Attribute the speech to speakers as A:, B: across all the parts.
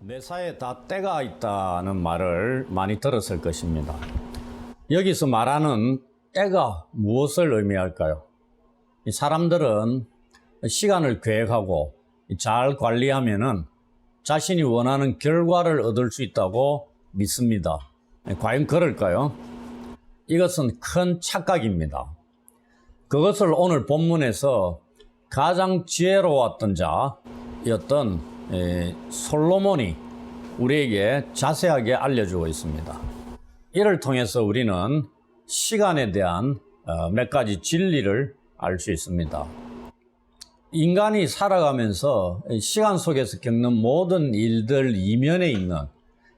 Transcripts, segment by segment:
A: 매사에 다 때가 있다는 말을 많이 들었을 것입니다. 여기서 말하는 때가 무엇을 의미할까요? 사람들은 시간을 계획하고 잘 관리하면은 자신이 원하는 결과를 얻을 수 있다고 믿습니다. 과연 그럴까요? 이것은 큰 착각입니다. 그것을 오늘 본문에서 가장 지혜로웠던 자였던 솔로몬이 우리에게 자세하게 알려주고 있습니다. 이를 통해서 우리는 시간에 대한 몇 가지 진리를 알 수 있습니다. 인간이 살아가면서 시간 속에서 겪는 모든 일들 이면에 있는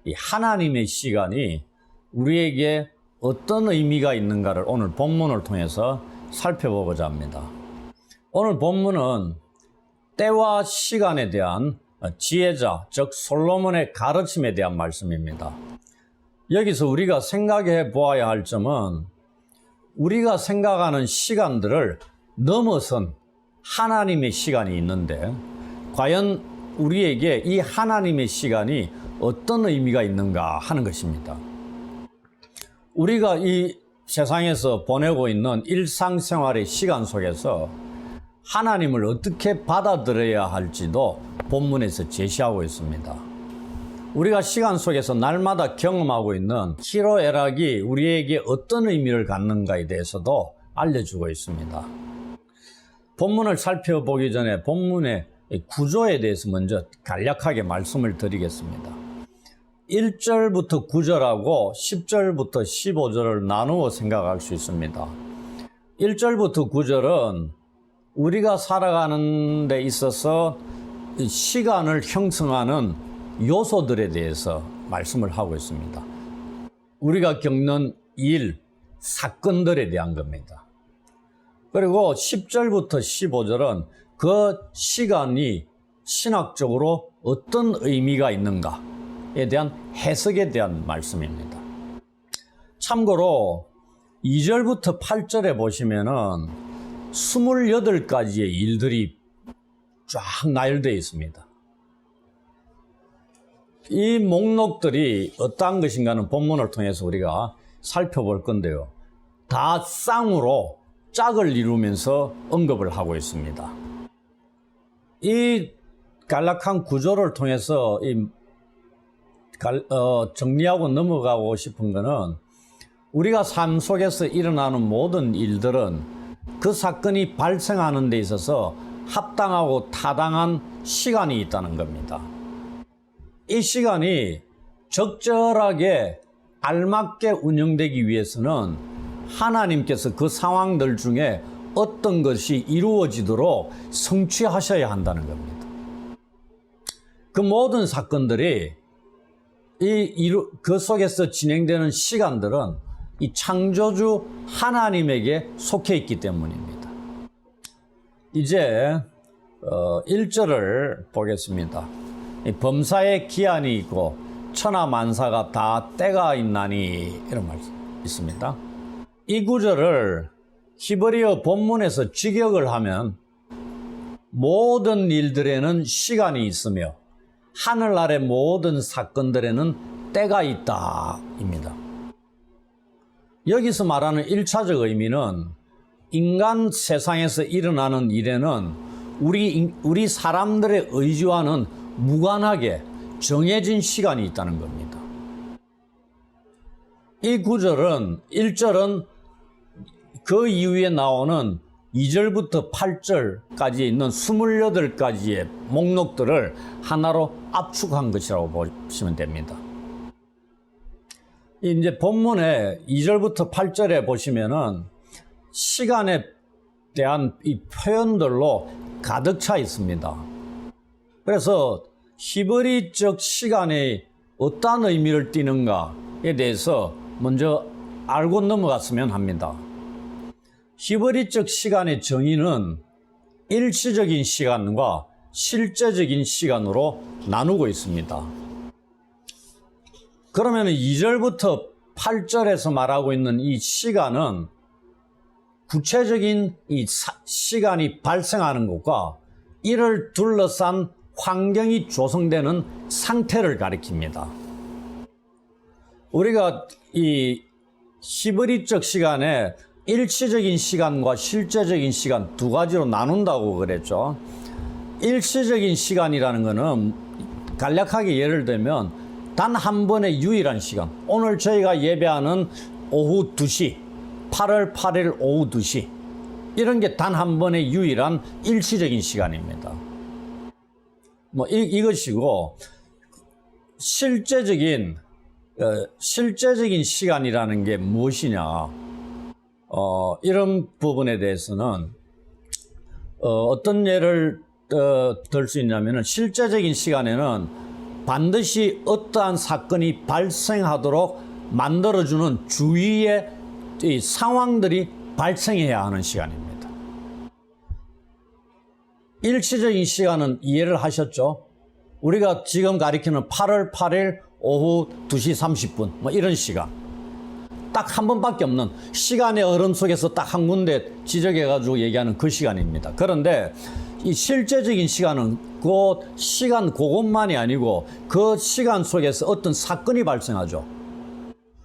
A: 이 하나님의 시간이 우리에게 어떤 의미가 있는가를 오늘 본문을 통해서 살펴보고자 합니다. 오늘 본문은 때와 시간에 대한 지혜자, 즉 솔로몬의 가르침에 대한 말씀입니다. 여기서 우리가 생각해 보아야 할 점은 우리가 생각하는 시간들을 넘어선 하나님의 시간이 있는데 과연 우리에게 이 하나님의 시간이 어떤 의미가 있는가 하는 것입니다. 우리가 이 세상에서 보내고 있는 일상생활의 시간 속에서 하나님을 어떻게 받아들여야 할지도 본문에서 제시하고 있습니다. 우리가 시간 속에서 날마다 경험하고 있는 희로애락이 우리에게 어떤 의미를 갖는가에 대해서도 알려주고 있습니다. 본문을 살펴보기 전에 본문의 구조에 대해서 먼저 간략하게 말씀을 드리겠습니다. 1절부터 9절하고 10절부터 15절을 나누어 생각할 수 있습니다. 1절부터 9절은 우리가 살아가는 데 있어서 시간을 형성하는 요소들에 대해서 말씀을 하고 있습니다. 우리가 겪는 일, 사건들에 대한 겁니다. 그리고 10절부터 15절은 그 시간이 신학적으로 어떤 의미가 있는가에 대한 해석에 대한 말씀입니다. 참고로 2절부터 8절에 보시면은 28가지의 일들이 쫙 나열되어 있습니다. 이 목록들이 어떠한 것인가는 본문을 통해서 우리가 살펴볼 건데요. 다 쌍으로 짝을 이루면서 언급을 하고 있습니다. 이 간략한 구조를 통해서 정리하고 넘어가고 싶은 것은 우리가 삶 속에서 일어나는 모든 일들은 그 사건이 발생하는 데 있어서 합당하고 타당한 시간이 있다는 겁니다. 이 시간이 적절하게 알맞게 운영되기 위해서는 하나님께서 그 상황들 중에 어떤 것이 이루어지도록 성취하셔야 한다는 겁니다. 그 모든 사건들이 그 속에서 진행되는 시간들은 이 창조주 하나님에게 속해 있기 때문입니다. 이제 1절을 보겠습니다. 범사에 기한이 있고 천하만사가 다 때가 있나니 이런 말씀 있습니다. 이 구절을 히브리어 본문에서 직역을 하면 모든 일들에는 시간이 있으며 하늘 아래 모든 사건들에는 때가 있다 입니다. 여기서 말하는 1차적 의미는 인간 세상에서 일어나는 일에는 우리 사람들의 의지와는 무관하게 정해진 시간이 있다는 겁니다. 이 구절은 1절은 그 이후에 나오는 2절부터 8절까지 있는 28가지의 목록들을 하나로 압축한 것이라고 보시면 됩니다. 이제 본문의 2절부터 8절에 보시면은 시간에 대한 이 표현들로 가득 차 있습니다. 그래서 히브리적 시간이 어떠한 의미를 띠는가에 대해서 먼저 알고 넘어갔으면 합니다. 히브리적 시간의 정의는 일시적인 시간과 실제적인 시간으로 나누고 있습니다. 그러면 2절부터 8절에서 말하고 있는 이 시간은 구체적인 이 시간이 발생하는 것과 이를 둘러싼 환경이 조성되는 상태를 가리킵니다. 우리가 이 시브리적 시간에 일시적인 시간과 실제적인 시간 두 가지로 나눈다고 그랬죠. 일시적인 시간이라는 것은 간략하게 예를 들면 단 한 번의 유일한 시간. 오늘 저희가 예배하는 오후 2시, 8월 8일 오후 2시. 이런 게 단 한 번의 유일한 일시적인 시간입니다. 이것이고, 실제적인 시간이라는 게 무엇이냐. 이런 부분에 대해서는, 어떤 예를 들 수 있냐면은, 실제적인 시간에는 반드시 어떠한 사건이 발생하도록 만들어주는 주위의 이 상황들이 발생해야 하는 시간입니다. 일시적인 시간은 이해를 하셨죠? 우리가 지금 가리키는 8월 8일 오후 2시 30분 이런 시간, 딱 한 번밖에 없는 시간의 흐름 속에서 딱 한 군데 지적해가지고 얘기하는 그 시간입니다. 그런데 이 실제적인 시간은 그 시간 그것만이 아니고 그 시간 속에서 어떤 사건이 발생하죠.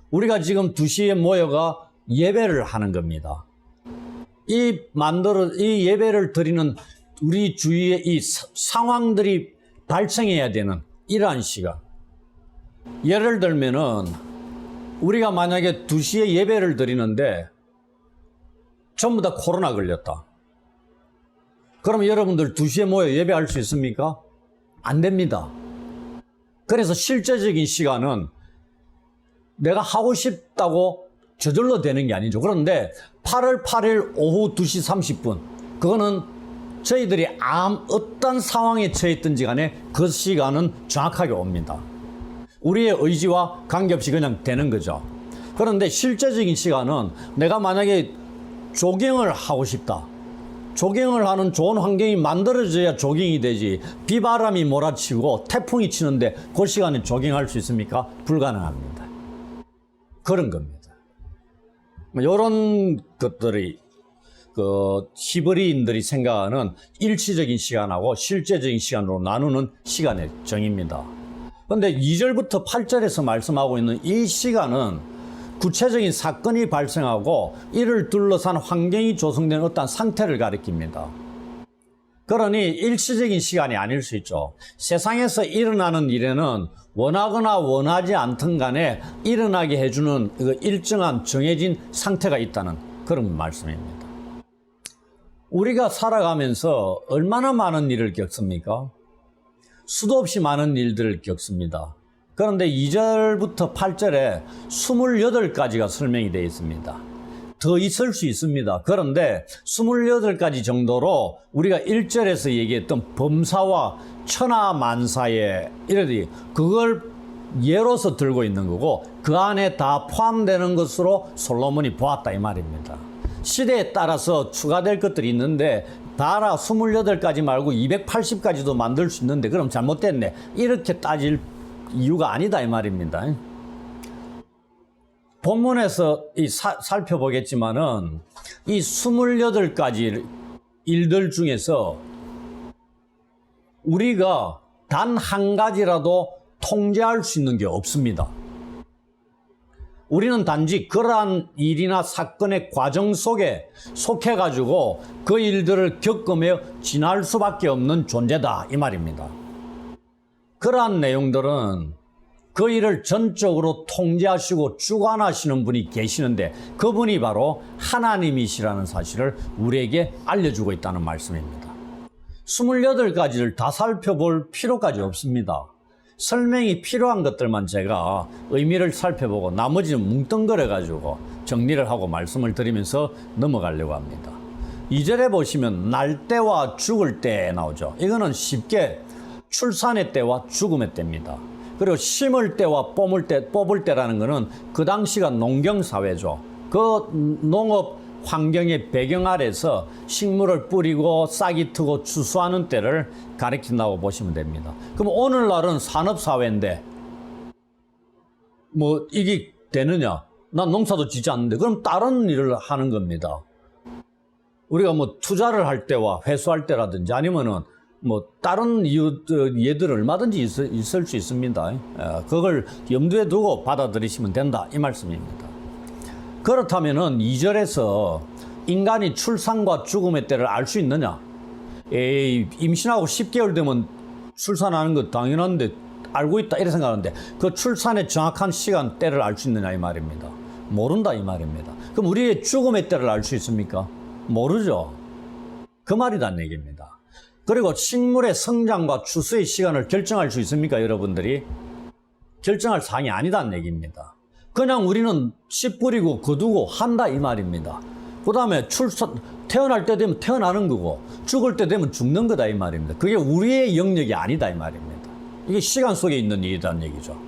A: 우리가 지금 2시에 모여가 예배를 하는 겁니다. 이 예배를 드리는 우리 주위에 이 상황들이 발생해야 되는 이러한 시간. 예를 들면은 우리가 만약에 2시에 예배를 드리는데 전부 다 코로나 걸렸다. 그럼 여러분들 2시에 모여 예배할 수 있습니까? 안 됩니다. 그래서 실제적인 시간은 내가 하고 싶다고 저절로 되는 게 아니죠. 그런데 8월 8일 오후 2시 30분, 그거는 저희들이 어떤 상황에 처했든지 간에 그 시간은 정확하게 옵니다. 우리의 의지와 관계없이 그냥 되는 거죠. 그런데 실제적인 시간은 내가 만약에 조깅을 하고 싶다. 조깅을 하는 좋은 환경이 만들어져야 조깅이 되지. 비바람이 몰아치고 태풍이 치는데 그 시간에 조깅할 수 있습니까? 불가능합니다. 그런 겁니다. 이런 것들이 히브리인들이 생각하는 일시적인 시간하고 실제적인 시간으로 나누는 시간의 정의입니다. 그런데 2절부터 8절에서 말씀하고 있는 이 시간은 구체적인 사건이 발생하고 이를 둘러싼 환경이 조성된 어떤 상태를 가리킵니다. 그러니 일시적인 시간이 아닐 수 있죠. 세상에서 일어나는 일에는 원하거나 원하지 않든 간에 일어나게 해주는 일정한 정해진 상태가 있다는 그런 말씀입니다. 우리가 살아가면서 얼마나 많은 일을 겪습니까? 수도 없이 많은 일들을 겪습니다. 그런데 2절부터 8절에 28가지가 설명이 되어 있습니다. 더 있을 수 있습니다. 그런데 28가지 정도로 우리가 1절에서 얘기했던 범사와 천하만사의 이러니 그걸 예로서 들고 있는 거고 그 안에 다 포함되는 것으로 솔로몬이 보았다 이 말입니다. 시대에 따라서 추가될 것들이 있는데 다라 28가지 말고 280가지도 만들 수 있는데 그럼 잘못됐네. 이렇게 따질 이유가 아니다 이 말입니다. 본문에서 살펴보겠지만은 이 28가지 일들 중에서 우리가 단 한 가지라도 통제할 수 있는 게 없습니다. 우리는 단지 그러한 일이나 사건의 과정 속에 속해가지고 그 일들을 겪으며 지날 수밖에 없는 존재다 이 말입니다. 그러한 내용들은 그 일을 전적으로 통제하시고 주관하시는 분이 계시는데 그분이 바로 하나님이시라는 사실을 우리에게 알려주고 있다는 말씀입니다. 28가지를 다 살펴볼 필요까지 없습니다. 설명이 필요한 것들만 제가 의미를 살펴보고 나머지는 뭉뚱그려가지고 정리를 하고 말씀을 드리면서 넘어가려고 합니다. 2절에 보시면 날 때와 죽을 때 나오죠. 이거는 쉽게 출산의 때와 죽음의 때입니다. 그리고 심을 때와 뽑을 때라는 것은 그 당시가 농경사회죠. 그 농업 환경의 배경 아래서 식물을 뿌리고 싹이 트고 추수하는 때를 가리킨다고 보시면 됩니다. 그럼 오늘날은 산업사회인데 뭐 이게 되느냐? 난 농사도 짓지 않는데 그럼 다른 일을 하는 겁니다. 우리가 뭐 투자를 할 때와 회수할 때라든지 아니면은 뭐 다른 예들 얼마든지 있을 수 있습니다. 그걸 염두에 두고 받아들이시면 된다 이 말씀입니다. 그렇다면은 2절에서 인간이 출산과 죽음의 때를 알 수 있느냐? 임신하고 10개월 되면 출산하는 거 당연한데 알고 있다 이렇게 생각하는데 그 출산의 정확한 시간 때를 알 수 있느냐 이 말입니다. 모른다 이 말입니다. 그럼 우리의 죽음의 때를 알 수 있습니까? 모르죠. 그 말이란 얘기입니다. 그리고 식물의 성장과 추수의 시간을 결정할 수 있습니까 여러분들이? 결정할 사항이 아니다는 얘기입니다. 그냥 우리는 씨 뿌리고 거두고 한다 이 말입니다. 그 다음에 태어날 때 되면 태어나는 거고 죽을 때 되면 죽는 거다 이 말입니다. 그게 우리의 영역이 아니다 이 말입니다. 이게 시간 속에 있는 일이라는 얘기죠.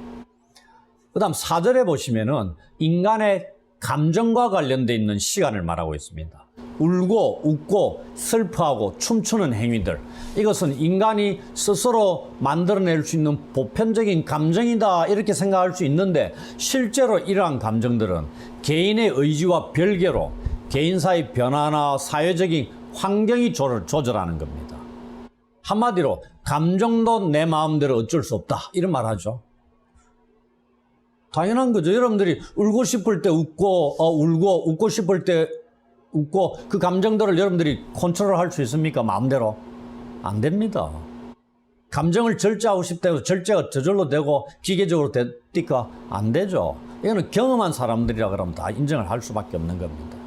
A: 그 다음 4절에 보시면은 인간의 감정과 관련되어 있는 시간을 말하고 있습니다. 울고 웃고 슬퍼하고 춤추는 행위들, 이것은 인간이 스스로 만들어낼 수 있는 보편적인 감정이다 이렇게 생각할 수 있는데 실제로 이러한 감정들은 개인의 의지와 별개로 개인사의 변화나 사회적인 환경이 조절하는 겁니다. 한마디로 감정도 내 마음대로 어쩔 수 없다 이런 말 하죠. 당연한 거죠. 여러분들이 울고 싶을 때 웃고 울고 웃고 싶을 때 웃고 그 감정들을 여러분들이 컨트롤할 수 있습니까? 마음대로? 안 됩니다. 감정을 절제하고 싶다 해서 절제가 저절로 되고 기계적으로 됩니까? 안 되죠. 이거는 경험한 사람들이라 그러면 다 인정을 할 수밖에 없는 겁니다.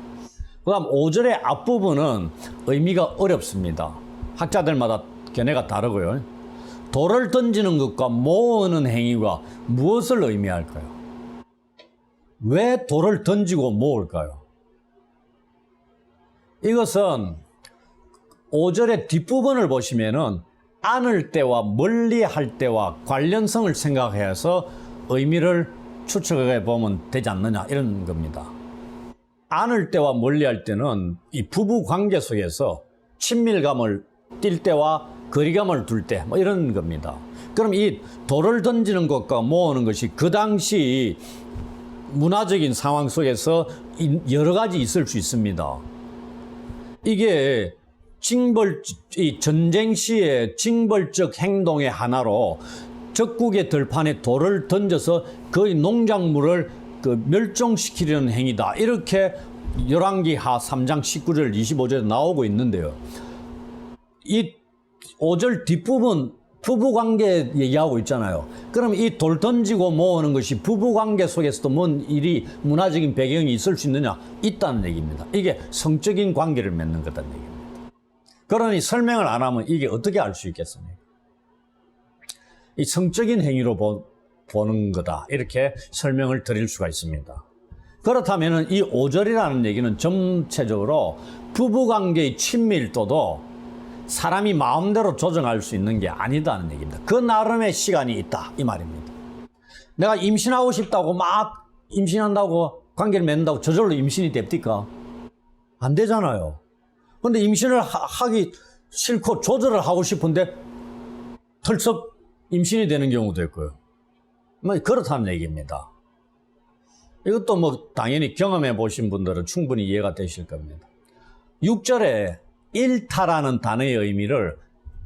A: 그 다음 5절의 앞부분은 의미가 어렵습니다. 학자들마다 견해가 다르고요. 돌을 던지는 것과 모으는 행위가 무엇을 의미할까요? 왜 돌을 던지고 모을까요? 이것은 5절의 뒷부분을 보시면은 안을 때와 멀리 할 때와 관련성을 생각해서 의미를 추측해 보면 되지 않느냐 이런 겁니다. 안을 때와 멀리 할 때는 이 부부 관계 속에서 친밀감을 띌 때와 거리감을 둘 때 뭐 이런 겁니다. 그럼 이 돌을 던지는 것과 모으는 것이 그 당시 문화적인 상황 속에서 여러 가지 있을 수 있습니다. 이게 이 전쟁 시에 징벌적 행동의 하나로 적국의 들판에 돌을 던져서 거의 농작물을 멸종시키려는 행위다. 이렇게 열왕기하 3장 19절 25절에 나오고 있는데요. 이 5절 뒷부분 부부관계 얘기하고 있잖아요. 그럼 이 돌 던지고 모으는 것이 부부관계 속에서도 뭔 일이 문화적인 배경이 있을 수 있느냐? 있다는 얘기입니다. 이게 성적인 관계를 맺는 거다는 얘기입니다. 그러니 설명을 안 하면 이게 어떻게 알 수 있겠습니까? 이 성적인 행위로 보는 거다. 이렇게 설명을 드릴 수가 있습니다. 그렇다면 이 5절이라는 얘기는 전체적으로 부부관계의 친밀도도 사람이 마음대로 조정할 수 있는 게 아니다는 얘기입니다. 그 나름의 시간이 있다 이 말입니다. 내가 임신하고 싶다고 막 임신한다고 관계를 맺는다고 저절로 임신이 됩니까? 안 되잖아요. 그런데 임신을 하기 싫고 조절을 하고 싶은데 털썩 임신이 되는 경우도 있고요. 뭐 그렇다는 얘기입니다. 이것도 뭐 당연히 경험해 보신 분들은 충분히 이해가 되실 겁니다. 6절에 잃다라는 단어의 의미를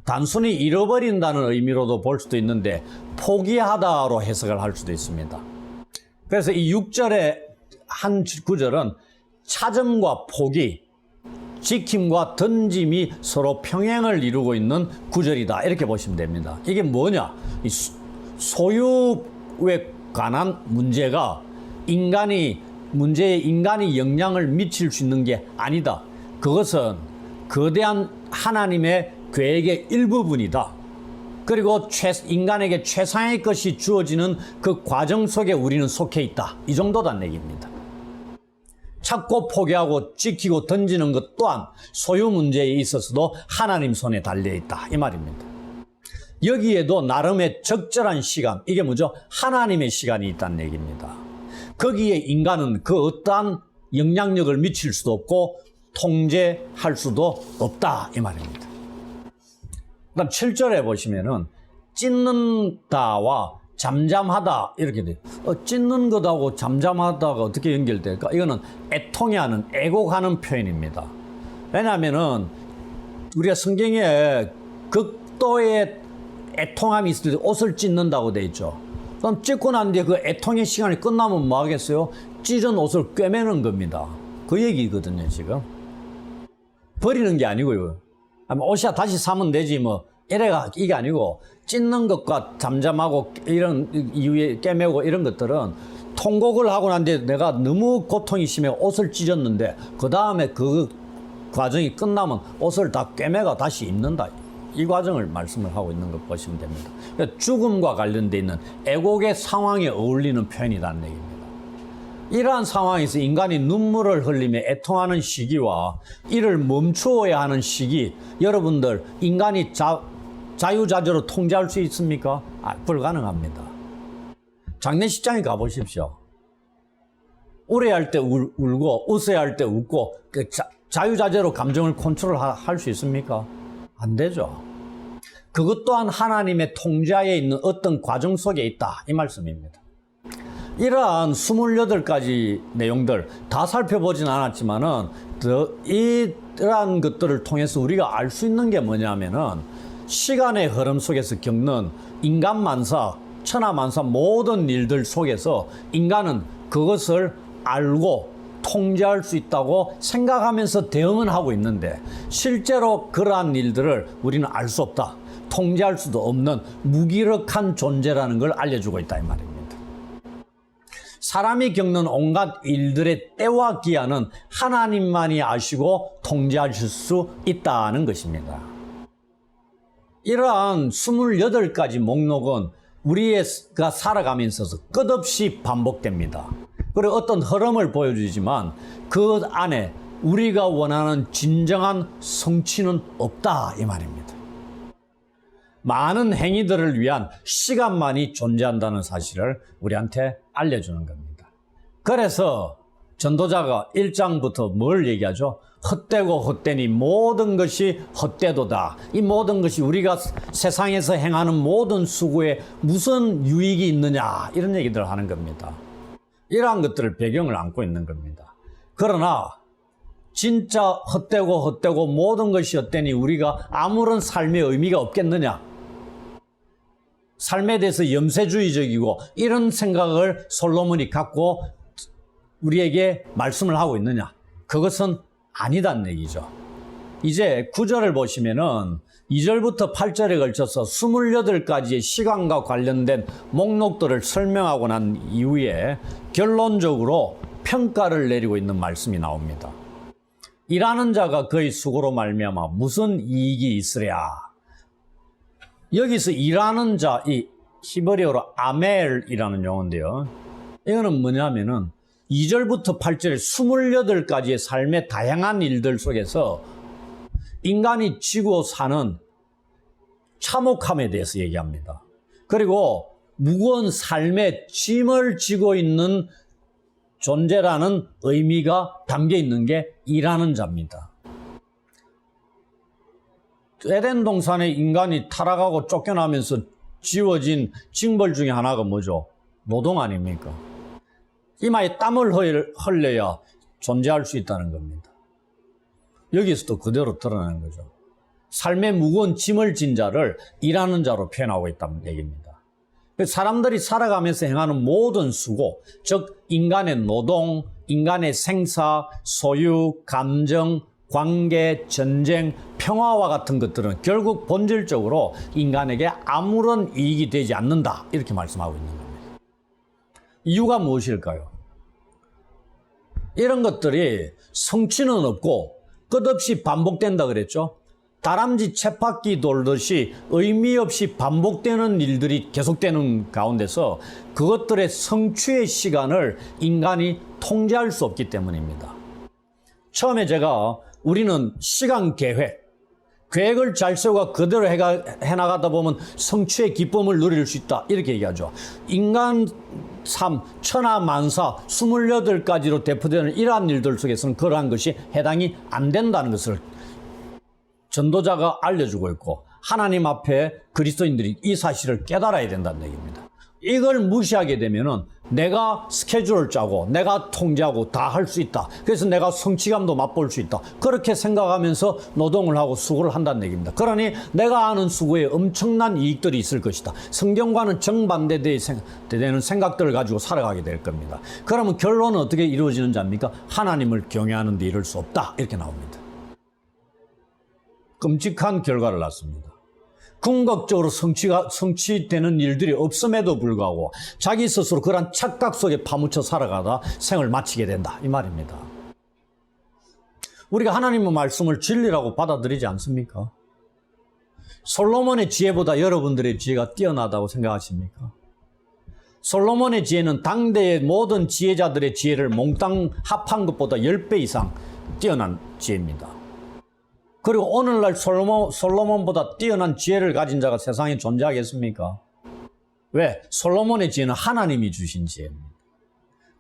A: 단순히 잃어버린다는 의미로도 볼 수도 있는데 포기하다로 해석을 할 수도 있습니다. 그래서 이 6절의 한 구절은 찾음과 포기, 지킴과 던짐이 서로 평행을 이루고 있는 구절이다 이렇게 보시면 됩니다. 이게 뭐냐? 이 소유에 관한 문제가 문제에 인간이 영향을 미칠 수 있는 게 아니다. 그것은 거대한 하나님의 계획의 일부분이다. 그리고 인간에게 최상의 것이 주어지는 그 과정 속에 우리는 속해 있다. 이 정도란 얘기입니다. 찾고 포기하고 지키고 던지는 것 또한 소유 문제에 있어서도 하나님 손에 달려있다. 이 말입니다. 여기에도 나름의 적절한 시간, 이게 뭐죠? 하나님의 시간이 있다는 얘기입니다. 거기에 인간은 그 어떠한 영향력을 미칠 수도 없고 통제할 수도 없다 이 말입니다. 그다음 7절에 보시면은 찢는다와 잠잠하다 이렇게 돼요. 찢는 것하고 잠잠하다가 어떻게 연결될까? 이거는 애통해하는, 애곡하는 표현입니다. 왜냐하면은 우리가 성경에 극도의 애통함이 있을 때 옷을 찢는다고 돼 있죠. 그럼 찢고 난 뒤에 그 애통의 시간이 끝나면 뭐 하겠어요? 찢은 옷을 꿰매는 겁니다. 그 얘기거든요, 지금. 버리는 게 아니고요. 옷이야 다시 사면 되지 뭐 이래가 이게 아니고, 찢는 것과 잠잠하고 이런 이후에 꿰매고 이런 것들은 통곡을 하고 난 뒤에 내가 너무 고통이 심해 옷을 찢었는데 그 다음에 그 과정이 끝나면 옷을 다 꿰매가 다시 입는다. 이 과정을 말씀을 하고 있는 것 보시면 됩니다. 그러니까 죽음과 관련돼 있는 애곡의 상황에 어울리는 표현이라는 얘기입니다. 이러한 상황에서 인간이 눈물을 흘리며 애통하는 시기와 이를 멈추어야 하는 시기, 여러분들 인간이 자유자재로 통제할 수 있습니까? 불가능합니다. 장례식장에 가보십시오. 울어야 할 때 울고 웃어야 할 때 웃고 자유자재로 감정을 컨트롤할 수 있습니까? 안 되죠. 그것 또한 하나님의 통제하에 있는 어떤 과정 속에 있다, 이 말씀입니다. 이러한 28가지 내용들 다 살펴보진 않았지만은 이러한 것들을 통해서 우리가 알 수 있는 게 뭐냐면은 시간의 흐름 속에서 겪는 인간만사, 천하만사 모든 일들 속에서 인간은 그것을 알고 통제할 수 있다고 생각하면서 대응은 하고 있는데 실제로 그러한 일들을 우리는 알 수 없다, 통제할 수도 없는 무기력한 존재라는 걸 알려주고 있다, 이 말입니다. 사람이 겪는 온갖 일들의 때와 기한은 하나님만이 아시고 통제하실 수 있다는 것입니다. 이러한 28가지 목록은 우리가 살아가면서 끝없이 반복됩니다. 그리고 어떤 흐름을 보여주지만 그 안에 우리가 원하는 진정한 성취는 없다, 이 말입니다. 많은 행위들을 위한 시간만이 존재한다는 사실을 우리한테 알려주는 겁니다. 그래서 전도자가 1장부터 뭘 얘기하죠? 헛되고 헛되니 모든 것이 헛되도다. 이 모든 것이 우리가 세상에서 행하는 모든 수고에 무슨 유익이 있느냐, 이런 얘기들을 하는 겁니다. 이러한 것들을 배경을 안고 있는 겁니다. 그러나 진짜 헛되고 모든 것이 헛되니 우리가 아무런 삶의 의미가 없겠느냐, 삶에 대해서 염세주의적이고 이런 생각을 솔로몬이 갖고 우리에게 말씀을 하고 있느냐, 그것은 아니다는 얘기죠. 이제 9절을 보시면은 2절부터 8절에 걸쳐서 28가지의 시간과 관련된 목록들을 설명하고 난 이후에 결론적으로 평가를 내리고 있는 말씀이 나옵니다. 일하는 자가 그의 수고로 말미암아 무슨 이익이 있으랴. 여기서 일하는 자, 이 히브리어로 아멜이라는 용어인데요. 이거는 뭐냐면은 2절부터 8절에 28가지의 삶의 다양한 일들 속에서 인간이 지고 사는 참혹함에 대해서 얘기합니다. 그리고 무거운 삶의 짐을 지고 있는 존재라는 의미가 담겨 있는 게 일하는 자입니다. 에덴 동산에 인간이 타락하고 쫓겨나면서 지워진 징벌 중에 하나가 뭐죠? 노동 아닙니까? 이마에 땀을 흘려야 존재할 수 있다는 겁니다. 여기서도 그대로 드러나는 거죠. 삶의 무거운 짐을 진 자를 일하는 자로 표현하고 있다는 얘기입니다. 사람들이 살아가면서 행하는 모든 수고, 즉 인간의 노동, 인간의 생사, 소유, 감정, 관계, 전쟁, 평화와 같은 것들은 결국 본질적으로 인간에게 아무런 이익이 되지 않는다, 이렇게 말씀하고 있는 겁니다. 이유가 무엇일까요? 이런 것들이 성취는 없고 끝없이 반복된다 그랬죠. 다람쥐 쳇바퀴 돌듯이 의미 없이 반복되는 일들이 계속되는 가운데서 그것들의 성취의 시간을 인간이 통제할 수 없기 때문입니다. 처음에 제가 우리는 시간 계획을 잘 세우고 그대로 해나가다 보면 성취의 기쁨을 누릴 수 있다, 이렇게 얘기하죠. 인간 삶, 천하만사 28가지로 대표되는 이러한 일들 속에서는 그러한 것이 해당이 안 된다는 것을 전도자가 알려주고 있고, 하나님 앞에 그리스도인들이 이 사실을 깨달아야 된다는 얘기입니다. 이걸 무시하게 되면은 내가 스케줄을 짜고 내가 통제하고 다 할 수 있다. 그래서 내가 성취감도 맛볼 수 있다. 그렇게 생각하면서 노동을 하고 수고를 한다는 얘기입니다. 그러니 내가 하는 수고에 엄청난 이익들이 있을 것이다. 성경과는 정반대되는 생각들을 가지고 살아가게 될 겁니다. 그러면 결론은 어떻게 이루어지는지 압니까? 하나님을 경외하는 데 이를 수 없다. 이렇게 나옵니다. 끔찍한 결과를 낳습니다. 궁극적으로 성취되는 일들이 없음에도 불구하고 자기 스스로 그런 착각 속에 파묻혀 살아가다 생을 마치게 된다. 이 말입니다. 우리가 하나님의 말씀을 진리라고 받아들이지 않습니까? 솔로몬의 지혜보다 여러분들의 지혜가 뛰어나다고 생각하십니까? 솔로몬의 지혜는 당대의 모든 지혜자들의 지혜를 몽땅 합한 것보다 10배 이상 뛰어난 지혜입니다. 그리고 오늘날 솔로몬보다 뛰어난 지혜를 가진 자가 세상에 존재하겠습니까? 왜? 솔로몬의 지혜는 하나님이 주신 지혜입니다.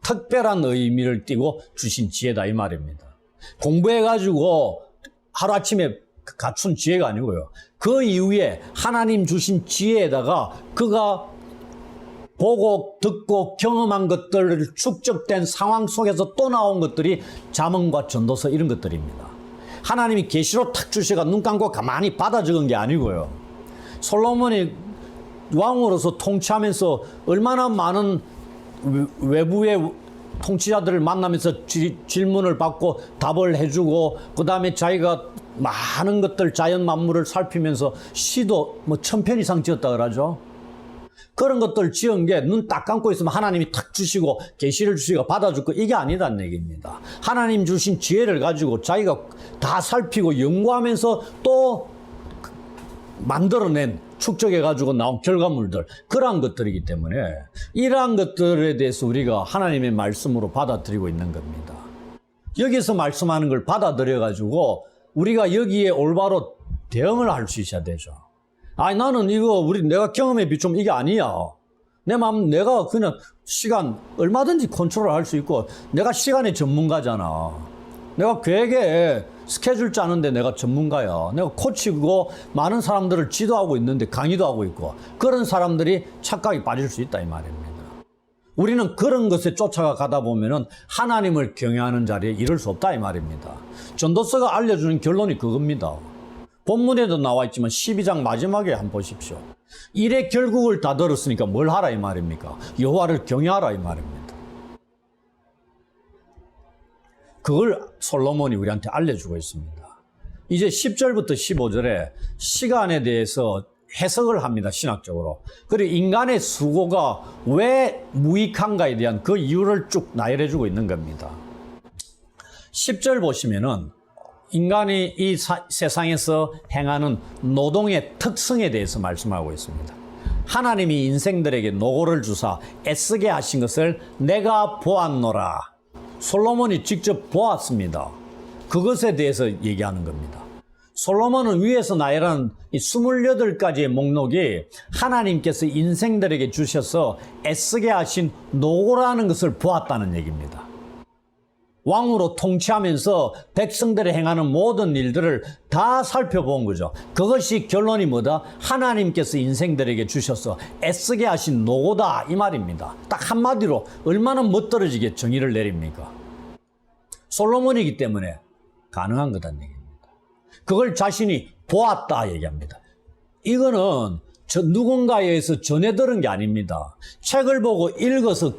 A: 특별한 의미를 띠고 주신 지혜다 이 말입니다. 공부해가지고 하루아침에 갖춘 지혜가 아니고요. 그 이후에 하나님 주신 지혜에다가 그가 보고 듣고 경험한 것들 축적된 상황 속에서 또 나온 것들이 잠언과 전도서 이런 것들입니다. 하나님이 계시로 탁 주시가 눈 감고 가만히 받아 적은 게 아니고요. 솔로몬이 왕으로서 통치하면서 얼마나 많은 외부의 통치자들을 만나면서 질문을 받고 답을 해주고 그 다음에 자기가 많은 것들 자연 만물을 살피면서 시도 1000편 이상 지었다 그러죠. 그런 것들 지은 게 눈 딱 감고 있으면 하나님이 탁 주시고 계시를 주시고 받아줄 거 이게 아니다는 얘기입니다. 하나님 주신 지혜를 가지고 자기가 다 살피고 연구하면서 또 만들어낸 축적해가지고 나온 결과물들 그러한 것들이기 때문에 이러한 것들에 대해서 우리가 하나님의 말씀으로 받아들이고 있는 겁니다. 여기서 말씀하는 걸 받아들여가지고 우리가 여기에 올바로 대응을 할 수 있어야 되죠. 아니 나는 이거 내가 경험에 비추면 이게 아니야. 내 마음 내가 그냥 시간 얼마든지 컨트롤할 수 있고 내가 시간의 전문가잖아. 내가 계획에 스케줄 짜는데 내가 전문가야. 내가 코치고 많은 사람들을 지도하고 있는데 강의도 하고 있고 그런 사람들이 착각에 빠질 수 있다 이 말입니다. 우리는 그런 것에 쫓아가 가다 보면은 하나님을 경외하는 자리에 이를 수 없다 이 말입니다. 전도서가 알려주는 결론이 그겁니다. 본문에도 나와 있지만 12장 마지막에 한번 보십시오. 일의 결국을 다 들었으니까 뭘 하라 이 말입니까? 여호와를 경외하라 이 말입니다. 그걸 솔로몬이 우리한테 알려주고 있습니다. 이제 10절부터 15절에 시간에 대해서 해석을 합니다. 신학적으로. 그리고 인간의 수고가 왜 무익한가에 대한 그 이유를 쭉 나열해주고 있는 겁니다. 10절 보시면은 인간이 이 세상에서 행하는 노동의 특성에 대해서 말씀하고 있습니다. 하나님이 인생들에게 노고를 주사 애쓰게 하신 것을 내가 보았노라. 솔로몬이 직접 보았습니다. 그것에 대해서 얘기하는 겁니다. 솔로몬은 위에서 나열한 이 28가지의 목록이 하나님께서 인생들에게 주셔서 애쓰게 하신 노고라는 것을 보았다는 얘기입니다. 왕으로 통치하면서 백성들이 행하는 모든 일들을 다 살펴본 거죠. 그것이 결론이 뭐다? 하나님께서 인생들에게 주셔서 애쓰게 하신 노고다 이 말입니다. 딱 한마디로 얼마나 멋들어지게 정의를 내립니까? 솔로몬이기 때문에 가능한 거다는 얘기입니다. 그걸 자신이 보았다 얘기합니다. 이거는 누군가에 의해서 전해 들은 게 아닙니다. 책을 보고 읽어서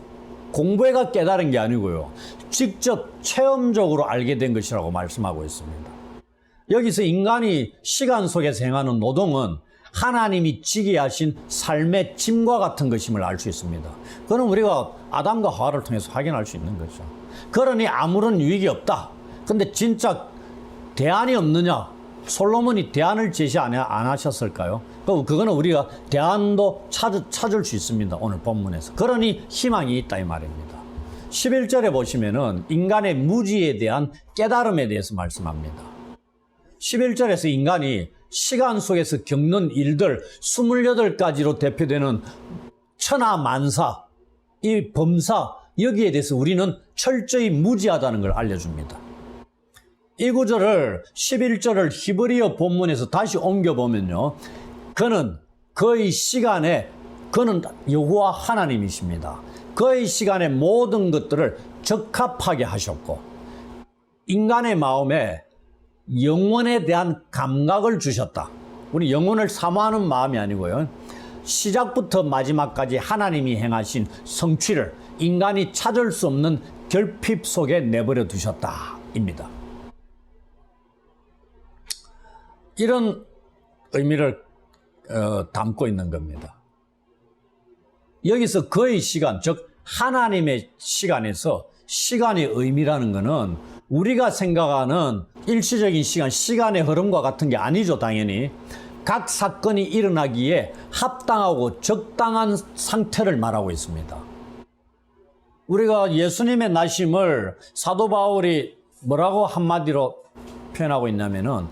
A: 공부해가 깨달은 게 아니고요. 직접 체험적으로 알게 된 것이라고 말씀하고 있습니다. 여기서 인간이 시간 속에서 행하는 노동은 하나님이 지게 하신 삶의 짐과 같은 것임을 알 수 있습니다. 그건 우리가 아담과 하와를 통해서 확인할 수 있는 거죠. 그러니 아무런 유익이 없다. 근데 진짜 대안이 없느냐? 솔로몬이 대안을 제시 안 하셨을까요? 그거는 우리가 대안도 찾을 수 있습니다. 오늘 본문에서. 그러니 희망이 있다 이 말입니다. 11절에 보시면은 인간의 무지에 대한 깨달음에 대해서 말씀합니다. 11절에서 인간이 시간 속에서 겪는 일들 28가지로 대표되는 천하만사, 이 범사, 여기에 대해서 우리는 철저히 무지하다는 걸 알려줍니다. 이 구절을 11절을 히브리어 본문에서 다시 옮겨보면요. 그는 그의 시간에 그는 여호와 하나님이십니다. 그의 시간에 모든 것들을 적합하게 하셨고 인간의 마음에 영혼에 대한 감각을 주셨다. 우리 영혼을 사모하는 마음이 아니고요. 시작부터 마지막까지 하나님이 행하신 성취를 인간이 찾을 수 없는 결핍 속에 내버려 두셨다입니다. 이런 의미를 담고 있는 겁니다. 여기서 그의 시간, 즉 하나님의 시간에서 시간의 의미라는 것은 우리가 생각하는 일시적인 시간, 시간의 흐름과 같은 게 아니죠, 당연히. 각 사건이 일어나기에 합당하고 적당한 상태를 말하고 있습니다. 우리가 예수님의 나심을 사도 바울이 뭐라고 한마디로 표현하고 있냐면은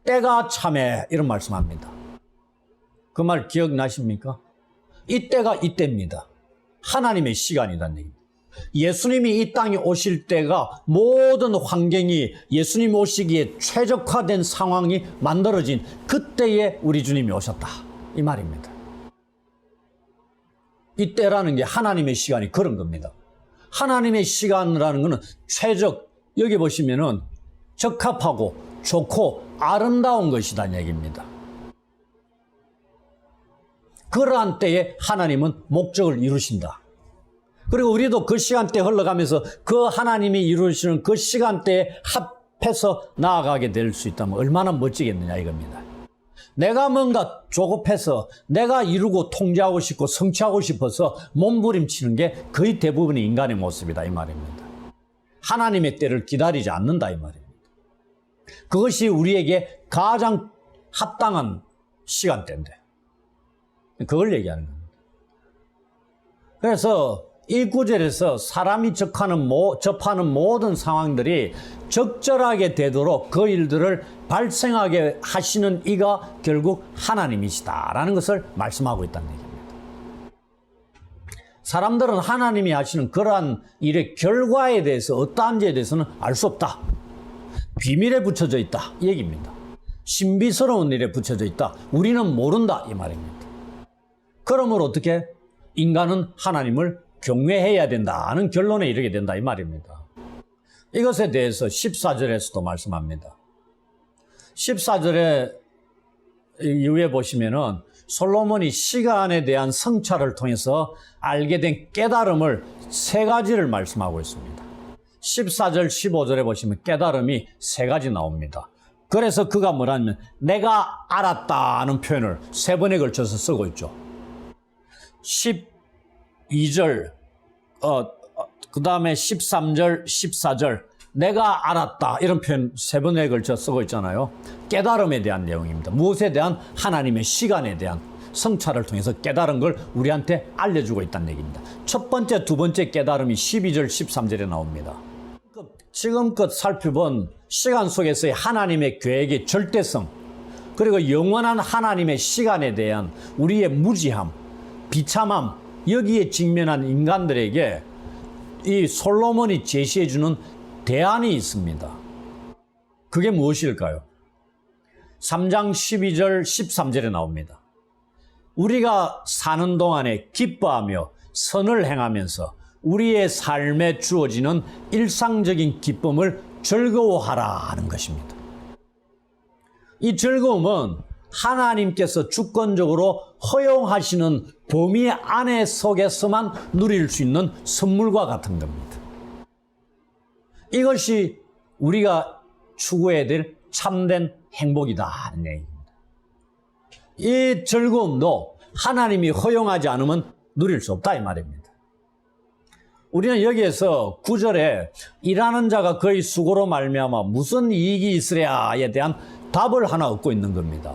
A: 때가 참에 이런 말씀합니다. 그 말 기억나십니까? 이때가 이때입니다. 하나님의 시간이라는 얘기입니다. 예수님이 이 땅에 오실 때가 모든 환경이 예수님 오시기에 최적화된 상황이 만들어진 그때에 우리 주님이 오셨다. 이 말입니다. 이때라는 게 하나님의 시간이 그런 겁니다. 하나님의 시간이라는 것은 여기 보시면은 적합하고 좋고 아름다운 것이라는 얘기입니다. 그러한 때에 하나님은 목적을 이루신다. 그리고 우리도 그 시간대 흘러가면서 그 하나님이 이루시는 그 시간대에 합해서 나아가게 될 수 있다면 얼마나 멋지겠느냐 이겁니다. 내가 뭔가 조급해서 내가 이루고 통제하고 싶고 성취하고 싶어서 몸부림치는 게 거의 대부분의 인간의 모습이다 이 말입니다. 하나님의 때를 기다리지 않는다 이 말입니다. 그것이 우리에게 가장 합당한 시간대인데 그걸 얘기하는 겁니다. 그래서 이 구절에서 사람이 접하는 모든 상황들이 적절하게 되도록 그 일들을 발생하게 하시는 이가 결국 하나님이시다라는 것을 말씀하고 있다는 얘기입니다. 사람들은 하나님이 하시는 그러한 일의 결과에 대해서 어떠한지에 대해서는 알 수 없다. 비밀에 붙여져 있다. 이 얘기입니다. 신비스러운 일에 붙여져 있다. 우리는 모른다. 이 말입니다. 그러므로 어떻게 인간은 하나님을 경외해야 된다는 결론에 이르게 된다 이 말입니다. 이것에 대해서 14절에서도 말씀합니다. 14절에 이후에 보시면은 솔로몬이 시간에 대한 성찰을 통해서 알게 된 깨달음을 세 가지를 말씀하고 있습니다. 14절, 15절에 보시면 깨달음이 세 가지 나옵니다. 그래서 그가 뭐라냐면 내가 알았다는 표현을 세 번에 걸쳐서 쓰고 있죠. 12절, 그 다음에 13절, 14절, 내가 알았다. 이런 표현 세 번에 걸쳐 쓰고 있잖아요. 깨달음에 대한 내용입니다. 무엇에 대한? 하나님의 시간에 대한 성찰을 통해서 깨달은 걸 우리한테 알려주고 있다는 얘기입니다. 첫 번째, 두 번째 깨달음이 12절, 13절에 나옵니다. 지금껏 살펴본 시간 속에서의 하나님의 계획의 절대성, 그리고 영원한 하나님의 시간에 대한 우리의 무지함, 비참함, 여기에 직면한 인간들에게 이 솔로몬이 제시해주는 대안이 있습니다. 그게 무엇일까요? 3장 12절 13절에 나옵니다. 우리가 사는 동안에 기뻐하며 선을 행하면서 우리의 삶에 주어지는 일상적인 기쁨을 즐거워하라 하는 것입니다. 이 즐거움은 하나님께서 주권적으로 허용하시는 범위 안에 속에서만 누릴 수 있는 선물과 같은 겁니다. 이것이 우리가 추구해야 될 참된 행복이다 하는 얘기입니다. 이 즐거움도 하나님이 허용하지 않으면 누릴 수 없다 이 말입니다. 우리는 여기에서 9절에 일하는 자가 그의 수고로 말미암아 무슨 이익이 있으랴에 대한 답을 하나 얻고 있는 겁니다.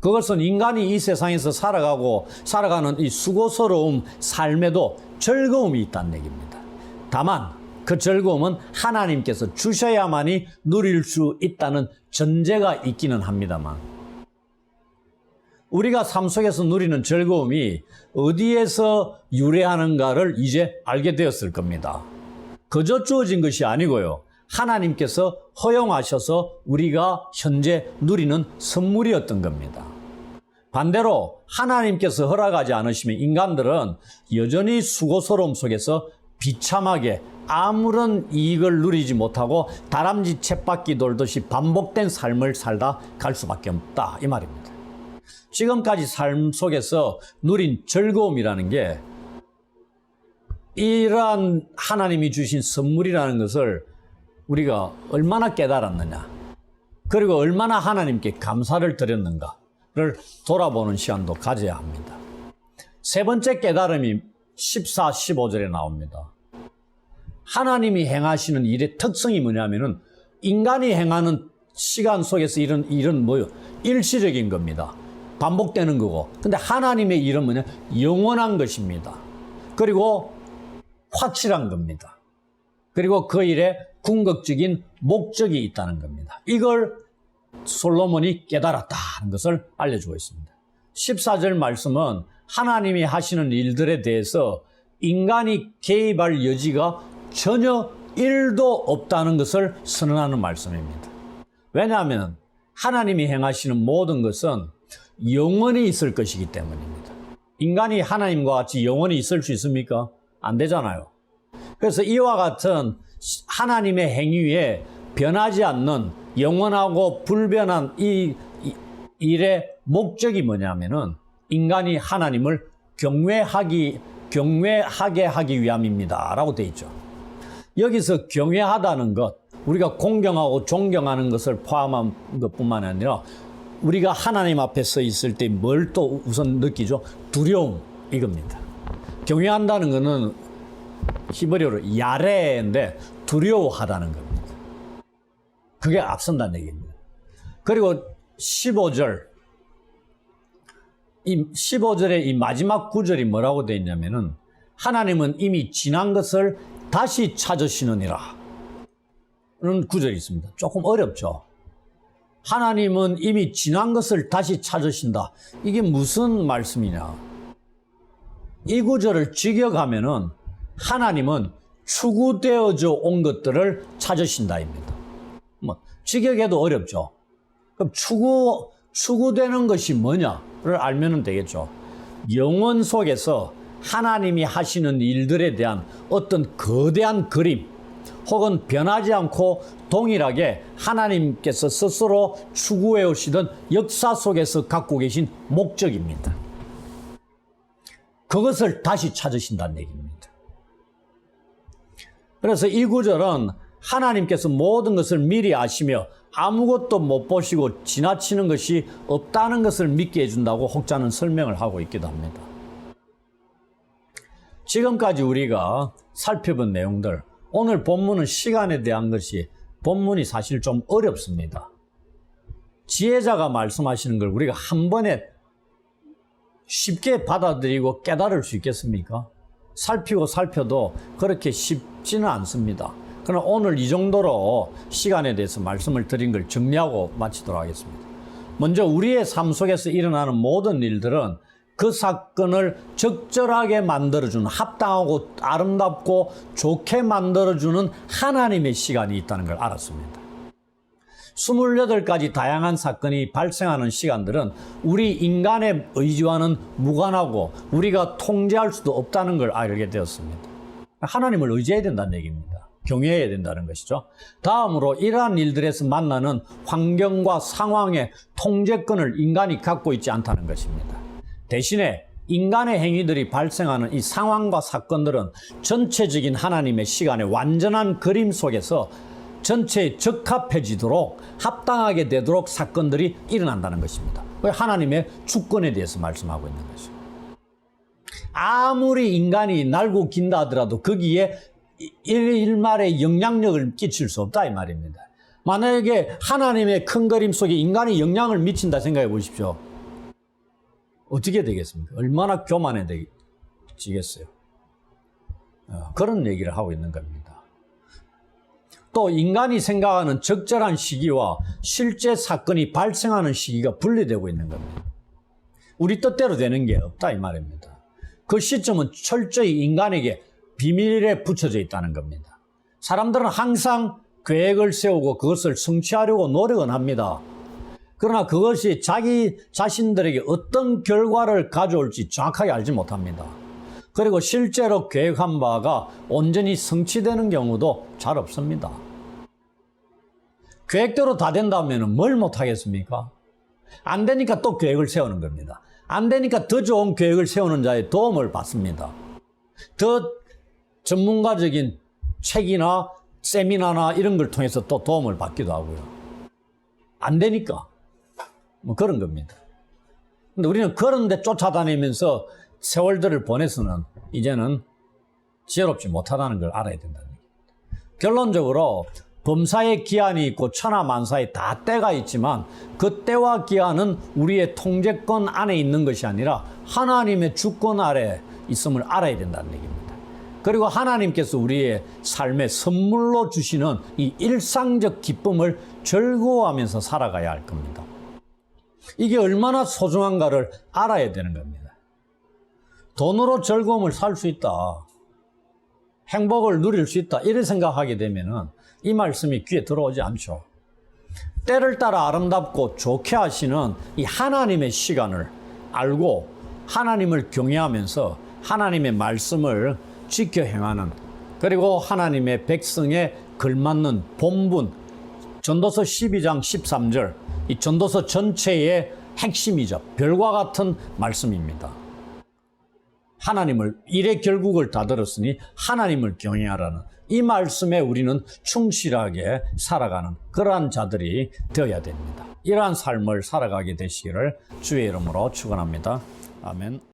A: 그것은 인간이 이 세상에서 살아가는 이 수고스러움 삶에도 즐거움이 있다는 얘기입니다. 다만 그 즐거움은 하나님께서 주셔야만이 누릴 수 있다는 전제가 있기는 합니다만 우리가 삶 속에서 누리는 즐거움이 어디에서 유래하는가를 이제 알게 되었을 겁니다. 그저 주어진 것이 아니고요. 하나님께서 허용하셔서 우리가 현재 누리는 선물이었던 겁니다. 반대로 하나님께서 허락하지 않으시면 인간들은 여전히 수고스러움 속에서 비참하게 아무런 이익을 누리지 못하고 다람쥐 쳇바퀴 돌듯이 반복된 삶을 살다 갈 수밖에 없다 이 말입니다. 지금까지 삶 속에서 누린 즐거움이라는 게 이러한 하나님이 주신 선물이라는 것을 우리가 얼마나 깨달았느냐, 그리고 얼마나 하나님께 감사를 드렸는가를 돌아보는 시간도 가져야 합니다. 세 번째 깨달음이 14, 15절에 나옵니다. 하나님이 행하시는 일의 특성이 뭐냐면은 인간이 행하는 시간 속에서 이런 일은 뭐요? 일시적인 겁니다. 반복되는 거고. 근데 하나님의 일은 뭐냐? 영원한 것입니다. 그리고 확실한 겁니다. 그리고 그 일에 궁극적인 목적이 있다는 겁니다. 이걸 솔로몬이 깨달았다는 것을 알려주고 있습니다. 14절 말씀은 하나님이 하시는 일들에 대해서 인간이 개입할 여지가 전혀 1도 없다는 것을 선언하는 말씀입니다. 왜냐하면 하나님이 행하시는 모든 것은 영원히 있을 것이기 때문입니다. 인간이 하나님과 같이 영원히 있을 수 있습니까? 안 되잖아요. 그래서 이와 같은 하나님의 행위에 변하지 않는 영원하고 불변한 이 일의 목적이 뭐냐면은 인간이 하나님을 경외하게 하기 위함입니다 라고 되어 있죠. 여기서 경외하다는 것, 우리가 공경하고 존경하는 것을 포함한 것뿐만 아니라 우리가 하나님 앞에 서 있을 때 뭘 또 우선 느끼죠? 두려움, 이겁니다. 경외한다는 것은 히브리어로 야레인데 두려워하다는 겁니다. 그게 앞선다는 얘기입니다. 그리고 15절, 이 15절의 이 마지막 구절이 뭐라고 되어 있냐면은 하나님은 이미 지난 것을 다시 찾으시느니라 는 구절이 있습니다. 조금 어렵죠. 하나님은 이미 지난 것을 다시 찾으신다. 이게 무슨 말씀이냐? 이 구절을 직역하면은 하나님은 추구되어져 온 것들을 찾으신다입니다. 뭐 직역해도 어렵죠. 그럼 추구되는 것이 뭐냐를 알면 되겠죠. 영원 속에서 하나님이 하시는 일들에 대한 어떤 거대한 그림 혹은 변하지 않고 동일하게 하나님께서 스스로 추구해 오시던 역사 속에서 갖고 계신 목적입니다. 그것을 다시 찾으신다는 얘기입니다. 그래서 이 구절은 하나님께서 모든 것을 미리 아시며 아무것도 못 보시고 지나치는 것이 없다는 것을 믿게 해준다고 혹자는 설명을 하고 있기도 합니다. 지금까지 우리가 살펴본 내용들, 오늘 본문은 시간에 대한 것이 본문이 사실 좀 어렵습니다. 지혜자가 말씀하시는 걸 우리가 한 번에 쉽게 받아들이고 깨달을 수 있겠습니까? 살펴도 그렇게 쉽지는 않습니다. 그러나 오늘 이 정도로 시간에 대해서 말씀을 드린 걸 정리하고 마치도록 하겠습니다. 먼저 우리의 삶 속에서 일어나는 모든 일들은 그 사건을 적절하게 만들어주는, 합당하고 아름답고 좋게 만들어주는 하나님의 시간이 있다는 걸 알았습니다. 28가지 다양한 사건이 발생하는 시간들은 우리 인간의 의지와는 무관하고 우리가 통제할 수도 없다는 걸 알게 되었습니다. 하나님을 의지해야 된다는 얘기입니다. 경외해야 된다는 것이죠. 다음으로 이러한 일들에서 만나는 환경과 상황의 통제권을 인간이 갖고 있지 않다는 것입니다. 대신에 인간의 행위들이 발생하는 이 상황과 사건들은 전체적인 하나님의 시간의 완전한 그림 속에서 전체에 적합해지도록 합당하게 되도록 사건들이 일어난다는 것입니다. 하나님의 주권에 대해서 말씀하고 있는 것이죠. 아무리 인간이 날고 긴다 하더라도 거기에 일말의 영향력을 끼칠 수 없다 이 말입니다. 만약에 하나님의 큰 그림 속에 인간이 영향을 미친다 생각해 보십시오. 어떻게 되겠습니까? 얼마나 교만해지겠어요. 그런 얘기를 하고 있는 겁니다. 또 인간이 생각하는 적절한 시기와 실제 사건이 발생하는 시기가 분리되고 있는 겁니다. 우리 뜻대로 되는 게 없다 이 말입니다. 그 시점은 철저히 인간에게 비밀에 붙여져 있다는 겁니다. 사람들은 항상 계획을 세우고 그것을 성취하려고 노력은 합니다. 그러나 그것이 자기 자신들에게 어떤 결과를 가져올지 정확하게 알지 못합니다. 그리고 실제로 계획한 바가 온전히 성취되는 경우도 잘 없습니다. 계획대로 다 된다면 뭘 못하겠습니까? 안 되니까 또 계획을 세우는 겁니다. 안 되니까 더 좋은 계획을 세우는 자의 도움을 받습니다. 더 전문가적인 책이나 세미나나 이런 걸 통해서 또 도움을 받기도 하고요. 안 되니까 뭐 그런 겁니다. 근데 우리는 그런 데 쫓아다니면서 세월들을 보내서는 이제는 지혜롭지 못하다는 걸 알아야 된다는 얘기입니다. 결론적으로 범사의 기한이 있고 천하만사에 다 때가 있지만 그 때와 기한은 우리의 통제권 안에 있는 것이 아니라 하나님의 주권 아래 있음을 알아야 된다는 얘기입니다. 그리고 하나님께서 우리의 삶에 선물로 주시는 이 일상적 기쁨을 즐거워하면서 살아가야 할 겁니다. 이게 얼마나 소중한가를 알아야 되는 겁니다. 돈으로 즐거움을 살 수 있다, 행복을 누릴 수 있다, 이런 생각하게 되면은 이 말씀이 귀에 들어오지 않죠. 때를 따라 아름답고 좋게 하시는 이 하나님의 시간을 알고 하나님을 경외하면서 하나님의 말씀을 지켜 행하는, 그리고 하나님의 백성에 걸맞는 본분, 전도서 12장 13절, 이 전도서 전체의 핵심이죠. 별과 같은 말씀입니다. 하나님을, 일의 결국을 다 들었으니 하나님을 경외하라는 이 말씀에 우리는 충실하게 살아가는 그러한 자들이 되어야 됩니다. 이러한 삶을 살아가게 되시기를 주의 이름으로 축원합니다. 아멘.